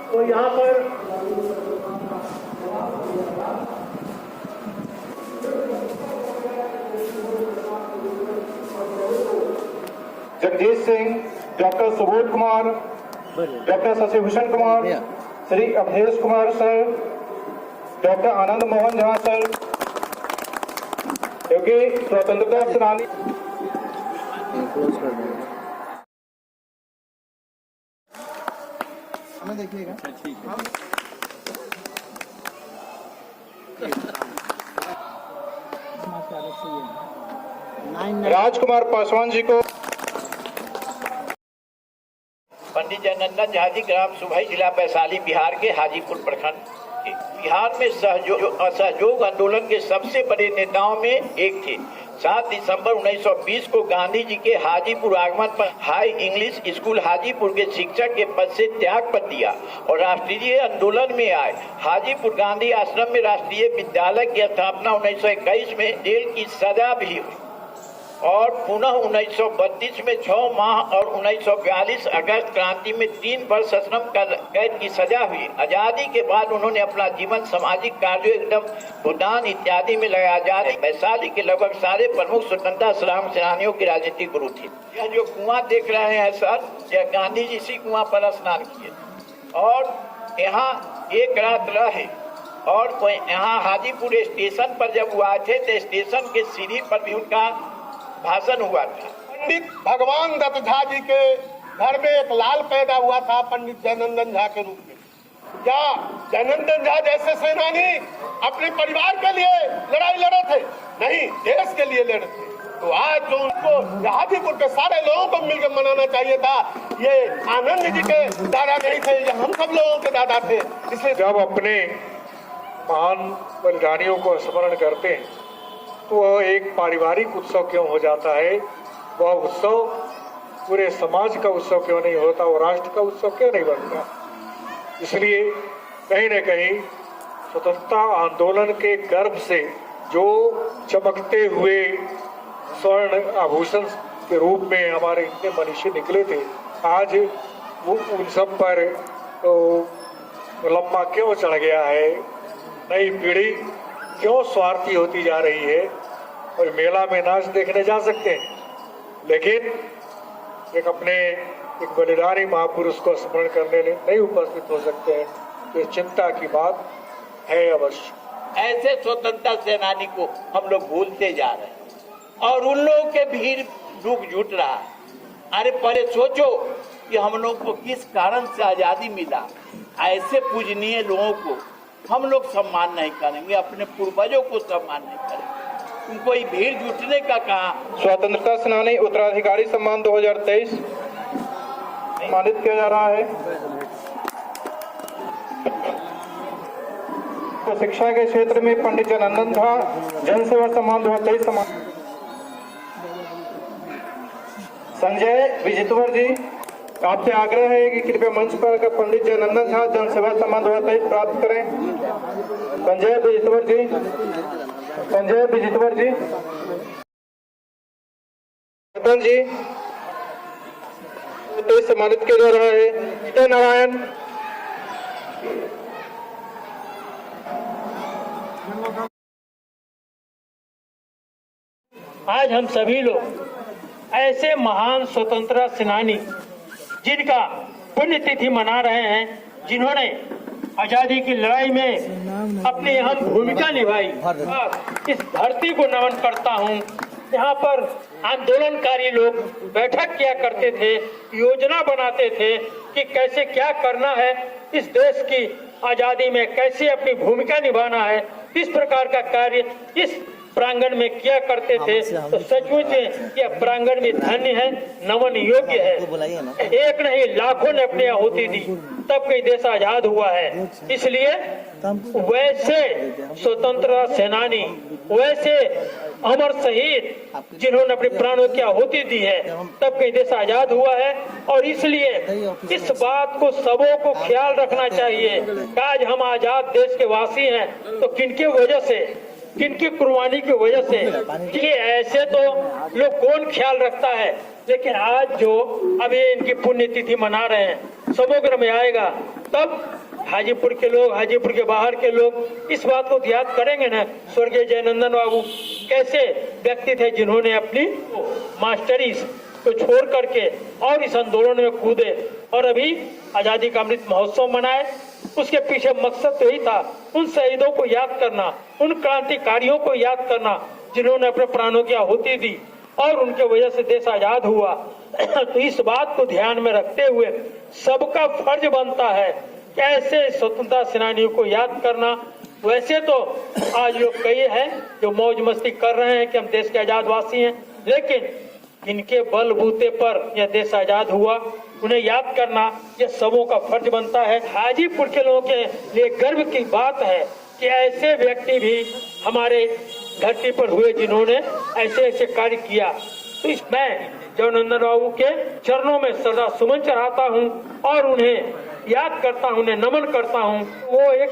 तो यहाँ पर Jagjit Singh, doctor Subodh Kumar, doctor Shashibhushan Kumar, Shri Awadhesh Kumar sir, doctor Anand Mohan Jha sir, क्योंकि स्वतंत्रता सेनानी देखिएगा। राजकुमार पासवान जी को पंडित जयनंदन झा जी ग्राम सुभई, जिला वैशाली, बिहार के हाजीपुर प्रखंड। बिहार में असहयोग आंदोलन के सबसे बड़े नेताओं में एक थे। 7 दिसंबर 1920 को गांधी जी के हाजीपुर आगमन पर हाई इंग्लिश स्कूल हाजीपुर के शिक्षक के पद से त्याग पत्र दिया और राष्ट्रीय आंदोलन में आए। हाजीपुर गांधी आश्रम में राष्ट्रीय विद्यालय की स्थापना 1921 में जेल की सजा भी हुई और पुनः 1932 में 6 माह और 1942 अगस्त क्रांति में 3 वर्ष श्रम कैद की सजा हुई। आजादी के बाद उन्होंने अपना जीवन सामाजिक कार्यों एवं भूदान इत्यादि में लगाया जा रहे। वैशाली के लगभग सारे प्रमुख स्वतंत्रता संग्राम सेनानियों के राजनीतिक गुरु थे। यह जो कुआं देख रहे हैं सर, यह गांधी जी इसी कुआं पर स्नान किए और यहाँ एक रात रहे और यहाँ हाजीपुर स्टेशन पर जब वो आए थे तो स्टेशन के सीढ़ी पर भी उनका भाषण हुआ था। पंडित भगवान दत्त झा जी के घर में एक लाल पैदा हुआ था पंडित जयनंदन झा के रूप में। क्या जयनंदन झा जैसे सेनानी अपने परिवार के लिए लड़ाई लड़े थे? नहीं, देश के लिए लड़े थे। तो आज जो उनको हाजीपुर के सारे लोगों को मिलकर मनाना चाहिए था। ये आनंद जी के दादा नहीं थे, ये हम सब लोगों के दादा थे। इसलिए जब अपने महान बलिदानियों को स्मरण करते हैं तो वह एक पारिवारिक उत्सव क्यों हो जाता है? वह उत्सव पूरे समाज का उत्सव क्यों नहीं होता? वो राष्ट्र का उत्सव क्यों नहीं बनता? इसलिए कहीं न कहीं स्वतंत्रता आंदोलन के गर्भ से जो चमकते हुए स्वर्ण आभूषण के रूप में हमारे इतने मनुष्य निकले थे, आज वो उन सब पर तो लम्बा क्यों चढ़ गया है? नई पीढ़ी क्यों स्वार्थी होती जा रही है? और मेला में नाच देखने जा सकते हैं, लेकिन एक अपने एक बलिदानी महापुरुष को स्मरण करने नहीं उपस्थित हो सकते हैं। तो चिंता की बात है अवश्य। ऐसे स्वतंत्रता सेनानी को हम लोग भूलते जा रहे हैं और उन लोगों के भीड़ दुख जुट रहा है। अरे पहले सोचो कि हम लोग को किस कारण से आजादी मिला। ऐसे पूजनीय लोगों को हम लोग सम्मान नहीं करेंगे, अपने पूर्वजों को सम्मान नहीं करेंगे। उनको भीड़ जुटने का कहा। स्वतंत्रता सेनानी उत्तराधिकारी सम्मान 2023 सम्मानित किया जा रहा है। तो शिक्षा के क्षेत्र में पंडित जयनंदन झा जनसेवा सम्मान 2023 सम्मान। संजय विजितवर जी, आपसे आग्रह है कि कृपया मंच पर पंडित जयनंदन झा जनसेवा सम्मान 2023 प्राप्त करें। संजय विजितवर जी, संजय विजितवर जी, जी तो सम्मानित किया जा रहा है। जय नारायण। आज हम सभी लोग ऐसे महान स्वतंत्रता सेनानी जिनका पुण्यतिथि मना रहे हैं, जिन्होंने आजादी की लड़ाई में अपनी अहम भूमिका निभाई। इस धरती को नमन करता हूँ। यहाँ पर आंदोलनकारी लोग बैठक किया करते थे, योजना बनाते थे कि कैसे क्या करना है, इस देश की आजादी में कैसे अपनी भूमिका निभाना है। इस प्रकार का कार्य इस प्रांगण में किया करते थे। तो सचमुच यह प्रांगण भी धन्य है, नमन योग्य है। एक नहीं लाखों ने अपनी आहुति दी, तब कई देश आजाद हुआ है। इसलिए वैसे स्वतंत्रता सेनानी, वैसे अमर शहीद जिन्होंने अपने प्राणों की आहुति दी है, तब कई देश आजाद हुआ है। और इसलिए इस बात को सबों को ख्याल रखना चाहिए कि आज हम आजाद देश के वासी हैं तो किनकी वजह से, किनकी कुर्बानी की वजह से। कि ऐसे तो लोग कौन ख्याल रखता है, लेकिन आज जो अभी इनकी पुण्यतिथि मना रहे हैं, समग्र में आएगा तब हाजीपुर के लोग, हाजीपुर के बाहर के लोग इस बात को याद करेंगे ना, स्वर्गीय जयनंदन बाबू कैसे व्यक्ति थे जिन्होंने अपनी मास्टरी को छोड़ करके और इस आंदोलन में कूदे और अभी आजादी का अमृत महोत्सव मनाए। उसके पीछे मकसद तो यही था, उन शहीदों को याद करना, उन क्रांतिकारियों को याद करना जिन्होंने अपने प्राणों की आहुति दी और उनके वजह से देश आजाद हुआ। तो इस बात को ध्यान में रखते हुए सबका फर्ज बनता है कि ऐसे स्वतंत्रता सेनानियों को याद करना। वैसे तो आज लोग कई हैं जो मौज मस्ती कर रहे हैं कि हम देश के आजादवासी हैं, लेकिन इनके बलबूते पर यह देश आजाद हुआ, उन्हें याद करना यह सबों का फर्ज बनता है। हाजीपुर के लोगों के लिए गर्व की बात है कि ऐसे व्यक्ति भी हमारे धरती पर हुए जिन्होंने ऐसे ऐसे कार्य किया। तो मैं जयनंदन बाबू के चरणों में सदा सुमन चढ़ाता हूँ और उन्हें याद करता हूँ, उन्हें नमन करता हूँ। वो एक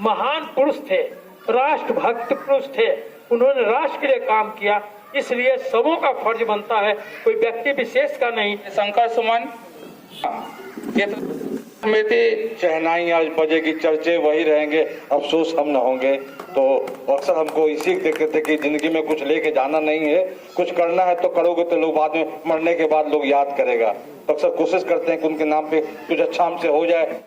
महान पुरुष थे, राष्ट्रभक्त पुरुष थे, उन्होंने राष्ट्र के लिए काम किया, इसलिए सबों का फर्ज बनता है, कोई व्यक्ति विशेष का नहीं। शंकर सुमन समिति शहनाई आज बजेगी, चर्चे वही रहेंगे, अफसोस हम न होंगे। तो अक्सर हमको इसी देखते थे कि जिंदगी में कुछ लेके जाना नहीं है, कुछ करना है तो करोगे तो लोग बाद में, मरने के बाद लोग याद करेगा। तो अक्सर कोशिश करते हैं कि उनके नाम पे कुछ अच्छा हमसे हो जाए।